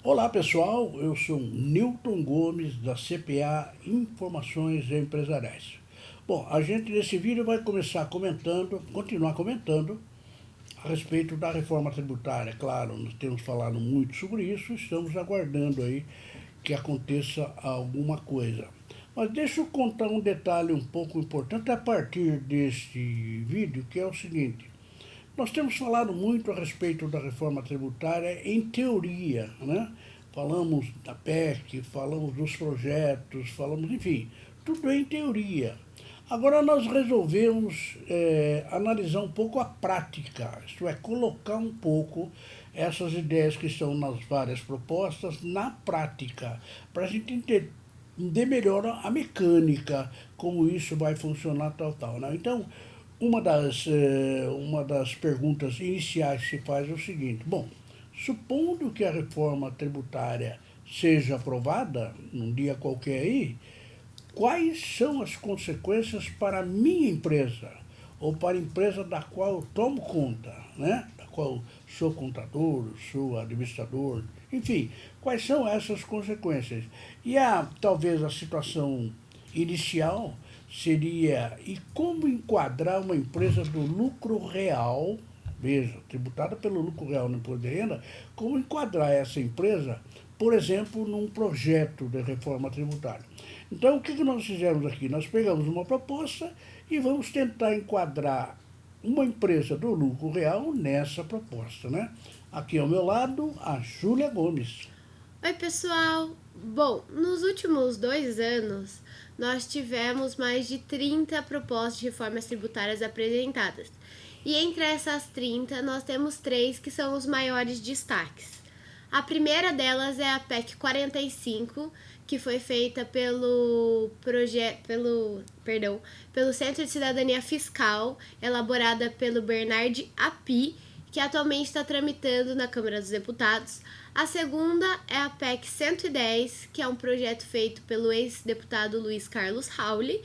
Olá pessoal, eu sou Newton Gomes da CPA Informações Empresariais. Bom, a gente nesse vídeo vai continuar comentando a respeito da reforma tributária. Claro, nós temos falado muito sobre isso, estamos aguardando aí que aconteça alguma coisa. Mas deixa eu contar um detalhe um pouco importante a partir deste vídeo, que é o seguinte. Nós temos falado muito a respeito da reforma tributária em teoria, né? Falamos da PEC, falamos dos projetos, falamos, enfim, tudo em teoria. Agora nós resolvemos analisar um pouco a prática, isto é, colocar um pouco essas ideias que estão nas várias propostas na prática, para a gente entender melhor a mecânica, como isso vai funcionar, tal, né? Então, uma das perguntas iniciais que se faz é o seguinte: bom, supondo que a reforma tributária seja aprovada num dia qualquer aí, quais são as consequências para a minha empresa ou para a empresa da qual eu tomo conta, né? Da qual sou contador, sou administrador, enfim, quais são essas consequências? E talvez a situação inicial seria e como enquadrar uma empresa do lucro real, veja, tributada pelo lucro real no imposto de renda, como enquadrar essa empresa, por exemplo, num projeto de reforma tributária. Então, o que nós fizemos aqui? Nós pegamos uma proposta e vamos tentar enquadrar uma empresa do lucro real nessa proposta, né? Aqui ao meu lado, a Júlia Gomes. Oi, pessoal! Bom, nos últimos 2 anos, nós tivemos mais de 30 propostas de reformas tributárias apresentadas. E entre essas 30, nós temos 3 que são os maiores destaques. A primeira delas é a PEC 45, que foi feita pelo Centro de Cidadania Fiscal, elaborada pelo Bernard Api, que atualmente está tramitando na Câmara dos Deputados. A segunda é a PEC 110, que é um projeto feito pelo ex-deputado Luiz Carlos Rauli,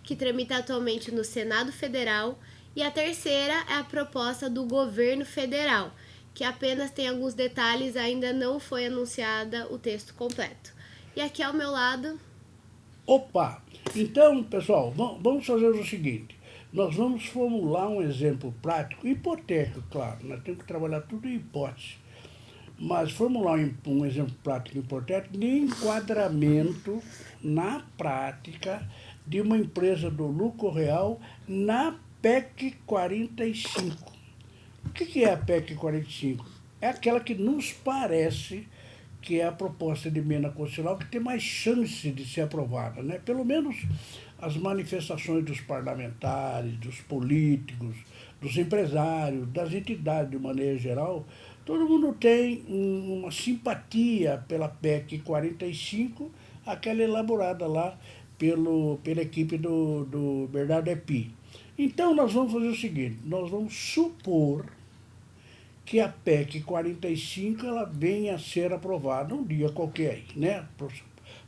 que tramita atualmente no Senado Federal. E a terceira é a proposta do governo federal, que apenas tem alguns detalhes, ainda não foi anunciada o texto completo. E aqui ao meu lado... Opa! Então, pessoal, vamos fazer o seguinte. Nós vamos formular um exemplo prático, hipotético, claro, nós temos que trabalhar tudo em hipótese, mas formular um exemplo prático hipotético de enquadramento na prática de uma empresa do lucro real na PEC 45. O que é a PEC 45? É aquela que nos parece que é a proposta de emenda constitucional que tem mais chance de ser aprovada, né? Pelo menos as manifestações dos parlamentares, dos políticos, dos empresários, das entidades de maneira geral, todo mundo tem uma simpatia pela PEC 45, aquela elaborada lá pela equipe do Bernardo Epi. Então nós vamos fazer o seguinte, nós vamos supor que a PEC 45 ela venha a ser aprovada um dia qualquer, né?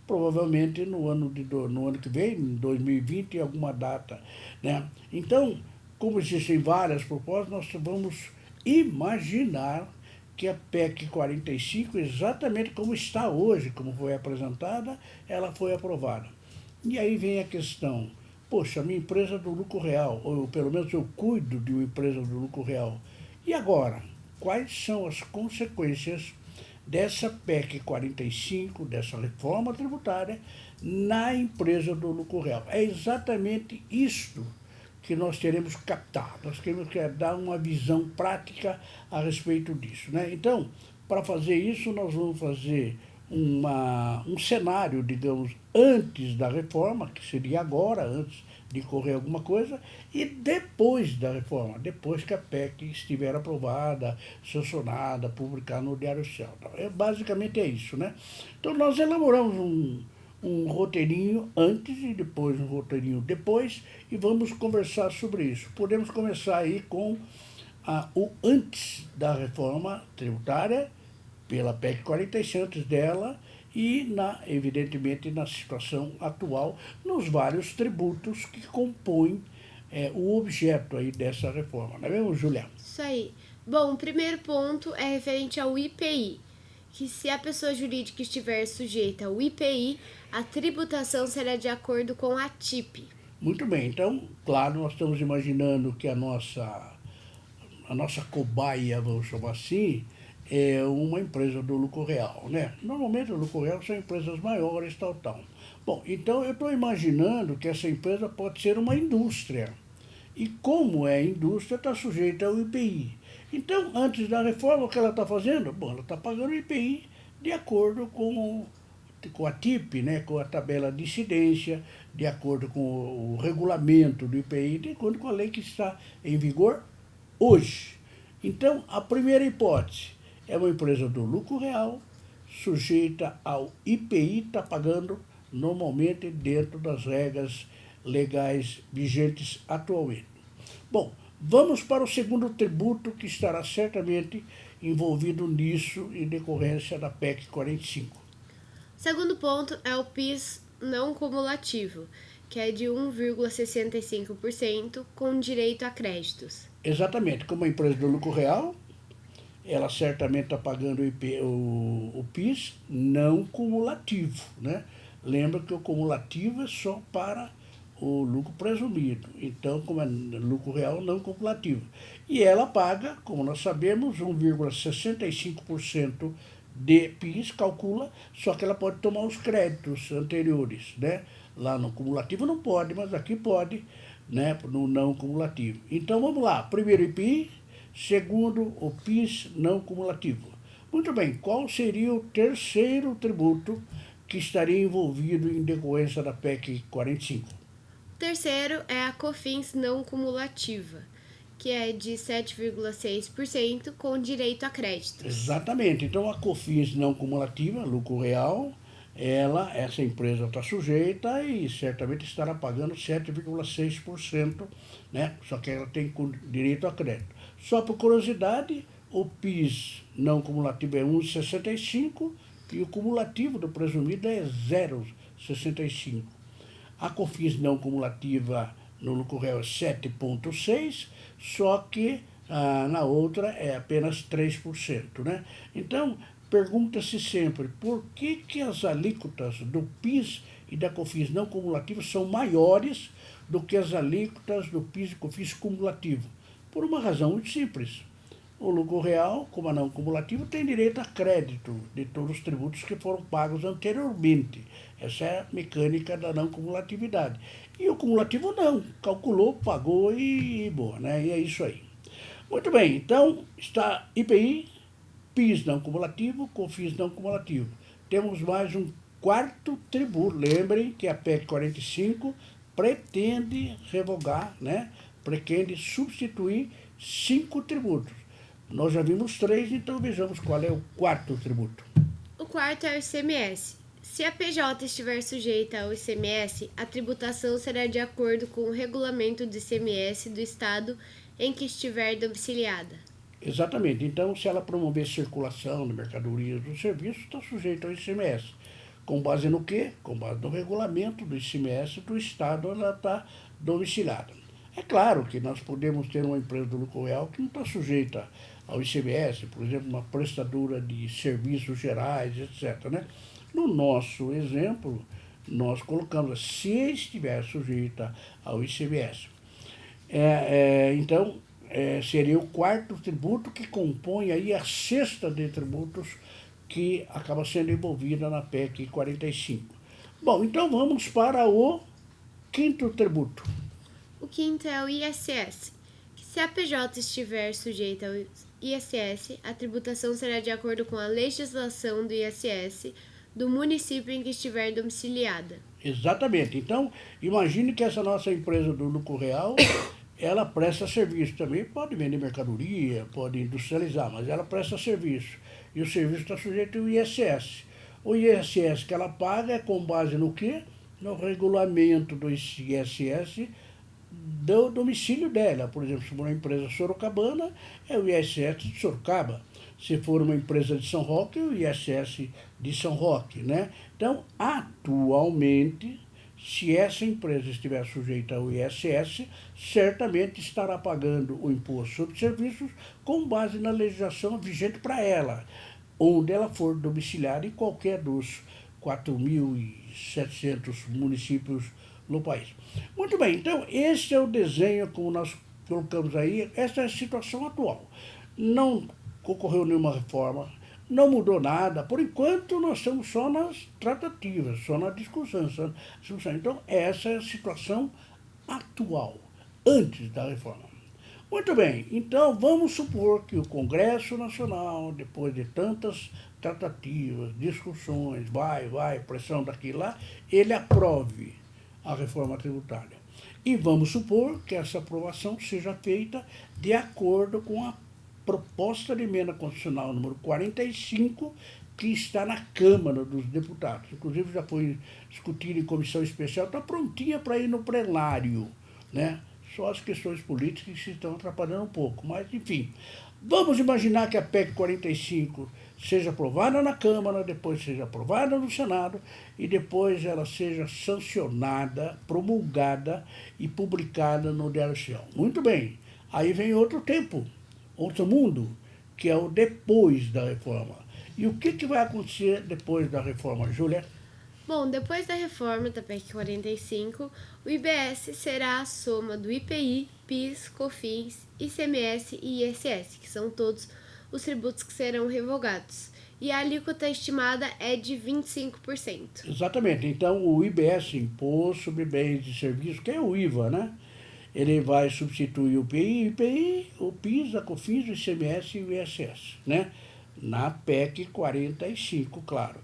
Provavelmente no ano que vem, em 2020, em alguma data, né? Então, como existem várias propostas, nós vamos imaginar que a PEC 45, exatamente como está hoje, como foi apresentada, ela foi aprovada. E aí vem a questão, poxa, minha empresa é do lucro real, ou pelo menos eu cuido de uma empresa do lucro real. E agora? Quais são as consequências dessa PEC 45, dessa reforma tributária, na empresa do lucro real? É exatamente isto que nós teremos que captar. Nós temos que dar uma visão prática a respeito disso, né? Então, para fazer isso, nós vamos fazer um cenário, digamos, antes da reforma, que seria agora, antes de correr alguma coisa, e depois da reforma, depois que a PEC estiver aprovada, sancionada, publicada no Diário Oficial. Basicamente é isso, né? Então nós elaboramos um roteirinho antes e depois um roteirinho depois e vamos conversar sobre isso. Podemos começar aí com o antes da reforma tributária, pela PEC 45 antes dela e, evidentemente, na situação atual, nos vários tributos que compõem o objeto aí dessa reforma. Não é mesmo, Julia? Isso aí. Bom, o primeiro ponto é referente ao IPI, que se a pessoa jurídica estiver sujeita ao IPI, a tributação será de acordo com a TIP. Muito bem, então, claro, nós estamos imaginando que a nossa cobaia, vamos chamar assim, é uma empresa do lucro real, né? Normalmente o lucro real são empresas maiores, tal. Bom, então eu estou imaginando que essa empresa pode ser uma indústria. E como é indústria, está sujeita ao IPI. Então, antes da reforma, o que ela está fazendo? Bom, ela está pagando o IPI de acordo com a TIP, né, com a tabela de incidência, de acordo com o regulamento do IPI, de acordo com a lei que está em vigor hoje. Então, a primeira hipótese é uma empresa do lucro real, sujeita ao IPI, está pagando normalmente dentro das regras legais vigentes atualmente. Bom, vamos para o segundo tributo que estará certamente envolvido nisso em decorrência da PEC 45. Segundo ponto é o PIS não cumulativo, que é de 1,65% com direito a créditos. Exatamente, como a empresa do lucro real, ela certamente está pagando o PIS não cumulativo, né? Lembra que o cumulativo é só para o lucro presumido, então como é lucro real não cumulativo. E ela paga, como nós sabemos, 1,65% de PIS, calcula, só que ela pode tomar os créditos anteriores, né? Lá no cumulativo não pode, mas aqui pode, né? No não cumulativo. Então vamos lá, primeiro IPI, segundo o PIS não cumulativo. Muito bem, qual seria o terceiro tributo que estaria envolvido em decorrência da PEC 45? O terceiro é a COFINS não cumulativa, que é de 7,6% com direito a créditos. Exatamente. Então, a COFINS não cumulativa, lucro real, essa empresa está sujeita e certamente estará pagando 7,6%, né? Só que ela tem direito a crédito. Só por curiosidade, o PIS não cumulativo é 1,65% e o cumulativo do presumido é 0,65%. A COFINS não cumulativa no lucro real é 7,6%, só que na outra é apenas 3%, né? Então, pergunta-se sempre por que as alíquotas do PIS e da COFINS não cumulativa são maiores do que as alíquotas do PIS e COFINS cumulativo. Por uma razão muito simples. O lucro real, como é não cumulativo, tem direito a crédito de todos os tributos que foram pagos anteriormente. Essa é a mecânica da não cumulatividade. E o cumulativo não, calculou, pagou e boa, né? E é isso aí. Muito bem, então está IPI, PIS não cumulativo, COFINS não cumulativo. Temos mais um quarto tributo. Lembrem que a PEC 45 pretende revogar, né? Pretende substituir 5 tributos. Nós já vimos 3, então vejamos qual é o quarto tributo. O quarto é o ICMS. Se a PJ estiver sujeita ao ICMS, a tributação será de acordo com o regulamento do ICMS do estado em que estiver domiciliada. Exatamente. Então, se ela promover circulação de mercadorias ou serviços, está sujeita ao ICMS. Com base no quê? Com base no regulamento do ICMS do estado onde ela está domiciliada. É claro que nós podemos ter uma empresa do lucro real que não está sujeita ao ICMS, por exemplo, uma prestadora de serviços gerais, etc., né? No nosso exemplo, nós colocamos, se estiver sujeita ao ICMS. Então, seria o quarto tributo que compõe aí a cesta de tributos que acaba sendo envolvida na PEC 45. Bom, então vamos para o quinto tributo. O quinto é o ISS. Se a PJ estiver sujeita ao ISS, a tributação será de acordo com a legislação do ISS do município em que estiver domiciliada. Exatamente. Então, imagine que essa nossa empresa do lucro real, ela presta serviço também, pode vender mercadoria, pode industrializar, mas ela presta serviço. E o serviço está sujeito ao ISS. O ISS que ela paga é com base no quê? No regulamento do ISS do domicílio dela. Por exemplo, se for uma empresa sorocabana, é o ISS de Sorocaba. Se for uma empresa de São Roque, é o ISS de São Roque, né? Então, atualmente, se essa empresa estiver sujeita ao ISS, certamente estará pagando o imposto sobre serviços com base na legislação vigente para ela. onde ela for domiciliada em qualquer dos 4.700 municípios no país. Muito bem, então esse é o desenho como nós colocamos aí, essa é a situação atual. Não ocorreu nenhuma reforma, não mudou nada, por enquanto nós estamos só nas tratativas, só na discussão. Então essa é a situação atual, antes da reforma. Muito bem, então vamos supor que o Congresso Nacional, depois de tantas tratativas, discussões, pressão daqui e lá, ele aprove a reforma tributária. E vamos supor que essa aprovação seja feita de acordo com a proposta de emenda constitucional número 45, que está na Câmara dos Deputados. Inclusive já foi discutida em comissão especial, está prontinha para ir no plenário, né? Só as questões políticas que se estão atrapalhando um pouco, mas enfim. Vamos imaginar que a PEC 45 seja aprovada na Câmara, depois seja aprovada no Senado e depois ela seja sancionada, promulgada e publicada no Diário Oficial. Muito bem, aí vem outro tempo, outro mundo, que é o depois da reforma. E o que vai acontecer depois da reforma, Júlia? Bom, depois da reforma da PEC 45, o IBS será a soma do IPI, PIS, COFINS, ICMS e ISS, que são todos os tributos que serão revogados. E a alíquota estimada é de 25%. Exatamente. Então, o IBS, Imposto sobre Bens e Serviços, que é o IVA, né? Ele vai substituir o IPI, o PIS, a COFINS, o ICMS e o ISS, né? Na PEC 45, claro.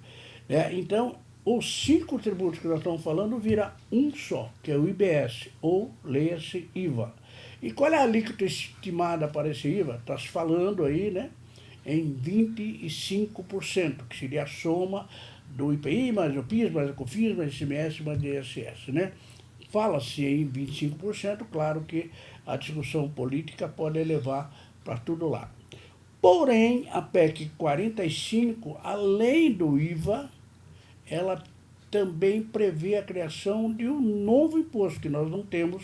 Então, os 5 tributos que nós estamos falando vira um só, que é o IBS, ou leia-se IVA. E qual é a alíquota estimada para esse IVA? Está se falando aí, né, em 25%, que seria a soma do IPI, mais o PIS, mais a COFINS, mais o ICMS, mais o ISS, né? Fala-se em 25%, claro que a discussão política pode levar para tudo lá. Porém, a PEC 45, além do IVA, ela também prevê a criação de um novo imposto que nós não temos.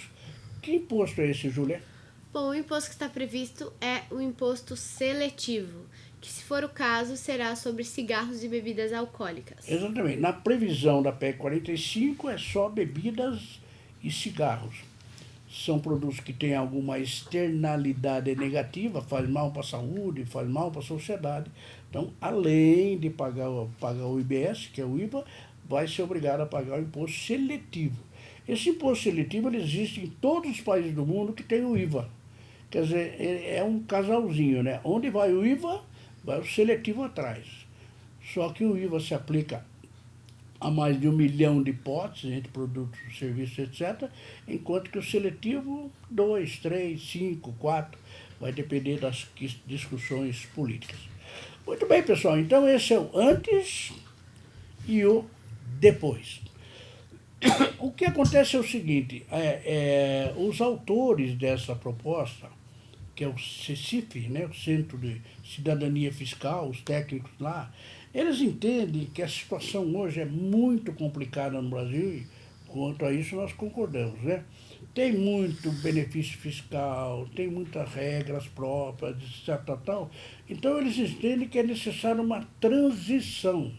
Que imposto é esse, Júlia? Bom, o imposto que está previsto é o imposto seletivo, que, se for o caso, será sobre cigarros e bebidas alcoólicas. Exatamente. Na previsão da PEC 45 é só bebidas e cigarros. São produtos que têm alguma externalidade negativa, faz mal para a saúde, faz mal para a sociedade. Então, além de pagar o IBS, que é o IVA, vai ser obrigado a pagar o imposto seletivo. Esse imposto seletivo ele existe em todos os países do mundo que tem o IVA. Quer dizer, é um casalzinho, né? Onde vai o IVA, vai o seletivo atrás. Só que o IVA se aplica a mais de 1 milhão de potes entre produtos, serviços, etc., enquanto que o seletivo, 2, 3, 5, 4, vai depender das discussões políticas. Muito bem, pessoal, então esse é o antes e o depois. O que acontece é o seguinte, os autores dessa proposta, que é o CECIF, né, o Centro de Cidadania Fiscal, os técnicos lá, eles entendem que a situação hoje é muito complicada no Brasil e quanto a isso nós concordamos, né? Tem muito benefício fiscal, tem muitas regras próprias, etc. Tal. Então eles entendem que é necessário uma transição.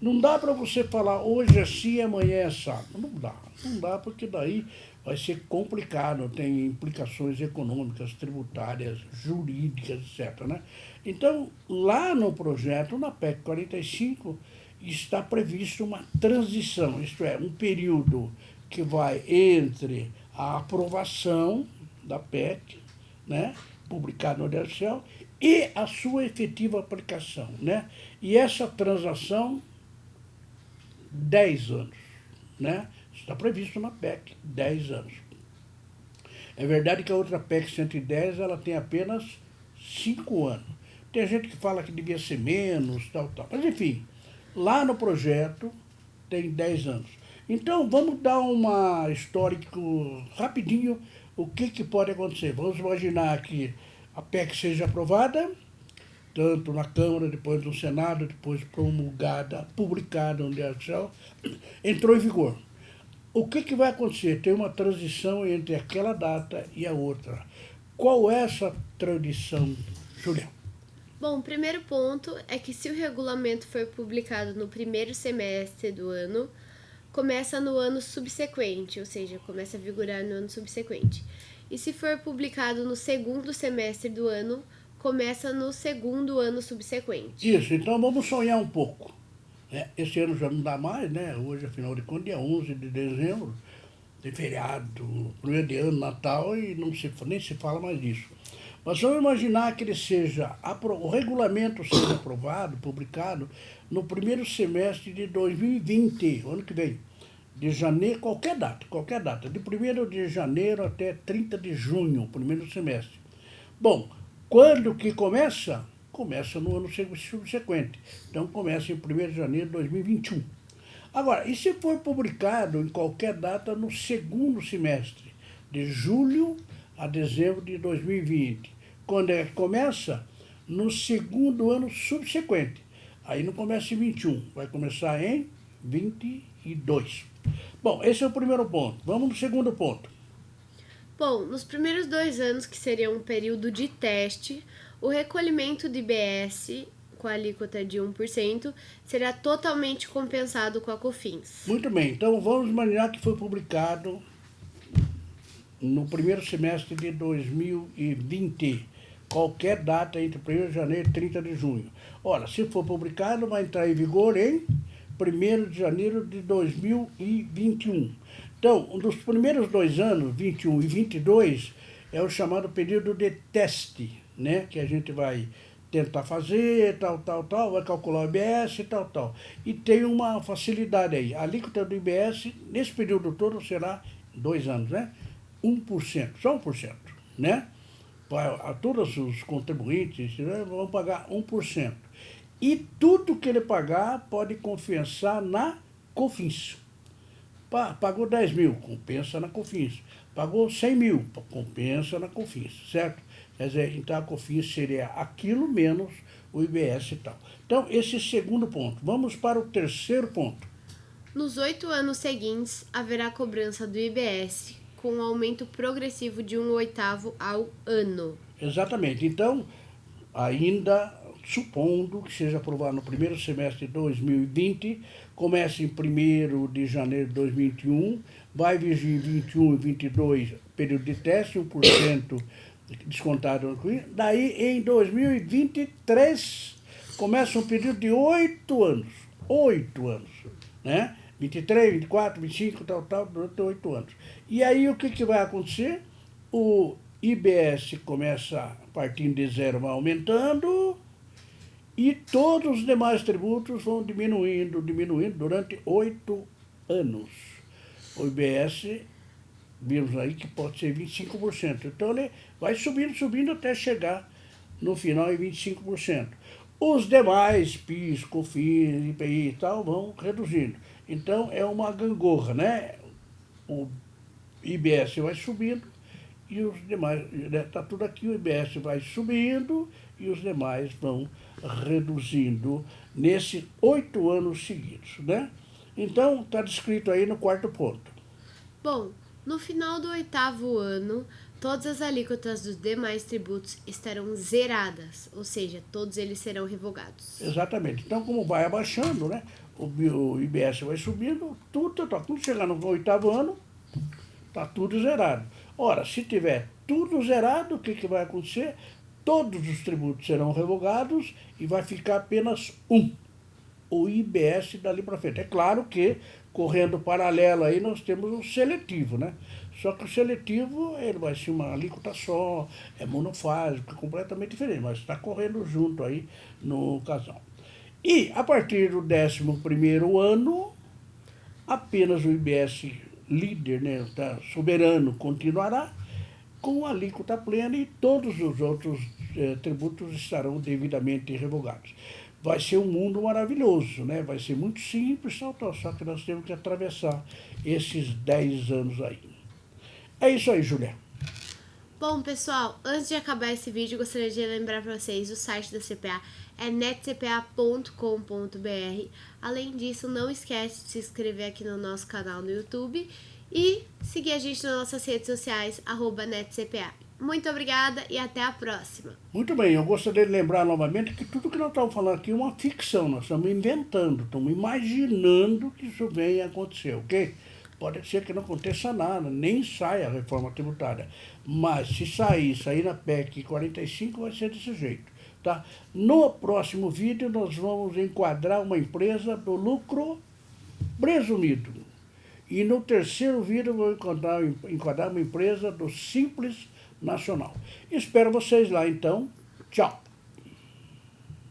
Não dá para você falar hoje é sim, amanhã é assado. Não dá porque daí vai ser complicado, tem implicações econômicas, tributárias, jurídicas, etc. Né? Então, lá no projeto, na PEC 45, está previsto uma transição, isto é, um período que vai entre a aprovação da PEC, né, publicada no Diário Oficial, e a sua efetiva aplicação. Né? E essa transação, 10 anos. Né? Está previsto na PEC, 10 anos. É verdade que a outra PEC 110 ela tem apenas 5 anos. Tem gente que fala que devia ser menos, tal. Mas, enfim, lá no projeto tem 10 anos. Então, vamos dar uma histórico rapidinho o que pode acontecer. Vamos imaginar que a PEC seja aprovada, tanto na Câmara, depois no Senado, depois promulgada, publicada no Diário Oficial, entrou em vigor. O que vai acontecer? Tem uma transição entre aquela data e a outra. Qual é essa transição, Julião? Bom, o primeiro ponto é que se o regulamento for publicado no primeiro semestre do ano, começa no ano subsequente, ou seja, começa a vigorar no ano subsequente. E se for publicado no segundo semestre do ano, começa no segundo ano subsequente. Isso, então vamos sonhar um pouco. Esse ano já não dá mais, né? Hoje, afinal de contas, dia 11 de dezembro, tem feriado, primeiro de ano, Natal, e nem se fala mais disso. Mas vamos imaginar que o regulamento seja aprovado, publicado, no primeiro semestre de 2020, ano que vem, de janeiro, qualquer data, de 1º de janeiro até 30 de junho, primeiro semestre. Bom, quando que começa? Começa no ano subsequente. Então começa em 1º de janeiro de 2021. Agora, e se for publicado em qualquer data no segundo semestre, de julho a dezembro de 2020? Quando é que começa? No segundo ano subsequente. Aí não começa em 21, vai começar em 22. Bom, esse é o primeiro ponto. Vamos no segundo ponto. Bom, nos primeiros 2 anos, que seria um período de teste, o recolhimento do IBS, com a alíquota de 1%, será totalmente compensado com a COFINS. Muito bem, então vamos imaginar que foi publicado no primeiro semestre de 2020, qualquer data entre 1º de janeiro e 30 de junho. Ora, se for publicado, vai entrar em vigor em 1º de janeiro de 2021. Então, dos primeiros 2 anos, 21 e 22, é o chamado período de teste, né? Que a gente vai tentar fazer, tal, vai calcular o IBS, tal. E tem uma facilidade aí. A alíquota do IBS, nesse período todo, será 2 anos, né? 1%, só 1%, né? A todos os contribuintes, né, vão pagar 1%. E tudo que ele pagar pode compensar na COFINS. Pagou 10 mil, compensa na COFINS. Pagou 100 mil, compensa na COFINS, certo? Quer dizer, então a COFINS seria aquilo menos o IBS e tal. Então, esse é o segundo ponto. Vamos para o terceiro ponto. Nos 8 anos seguintes, haverá cobrança do IBS, com um aumento progressivo de 1/8 ao ano. Exatamente. Então, ainda supondo que seja aprovado no primeiro semestre de 2020, começa em 1º de janeiro de 2021, vai vigir em 21 e 22, período de teste, 1% descontado. Daí, em 2023, começa um período de 8 anos. 8 anos, né? 23, 24, 25, tal, durante 8 anos. E aí, o que vai acontecer? O IBS começa partindo de 0, vai aumentando, e todos os demais tributos vão diminuindo durante 8 anos. O IBS, vimos aí que pode ser 25%. Então ele vai subindo até chegar no final em 25%. Os demais, PIS, COFINS, IPI e tal, vão reduzindo. Então é uma gangorra, né? O IBS vai subindo e os demais, está tudo aqui, o IBS vai subindo e os demais vão reduzindo nesses 8 anos seguidos, né? Então, está descrito aí no quarto ponto. Bom, no final do 8º ano, todas as alíquotas dos demais tributos estarão zeradas, ou seja, todos eles serão revogados. Exatamente. Então, como vai abaixando, né? O IBS vai subindo, tudo chegar no 8º ano, está tudo zerado. Ora, se tiver tudo zerado, o que vai acontecer? Todos os tributos serão revogados e vai ficar apenas o IBS dali para frente. É claro que, correndo paralelo aí, nós temos um seletivo, né? Só que o seletivo, ele vai ser uma alíquota só, é monofásico, completamente diferente, mas está correndo junto aí no casal. E, a partir do 11º ano, apenas o IBS líder, né, soberano, continuará com a alíquota plena e todos os outros tributos estarão devidamente revogados. Vai ser um mundo maravilhoso, né? Vai ser muito simples, só que nós temos que atravessar esses 10 anos aí. É isso aí, Julia. Bom, pessoal, antes de acabar esse vídeo, gostaria de lembrar para vocês, o site da CPA é netcpa.com.br. Além disso, não esquece de se inscrever aqui no nosso canal no YouTube e seguir a gente nas nossas redes sociais, @netcpa. Muito obrigada e até a próxima. Muito bem, eu gostaria de lembrar novamente que tudo que nós estamos falando aqui é uma ficção, nós estamos inventando, estamos imaginando que isso venha a acontecer, ok? Pode ser que não aconteça nada, nem saia a reforma tributária, mas se sair na PEC 45 vai ser desse jeito, tá? No próximo vídeo nós vamos enquadrar uma empresa do lucro presumido. E no terceiro vídeo eu vou enquadrar uma empresa do Simples Nacional. Espero vocês lá então. Tchau!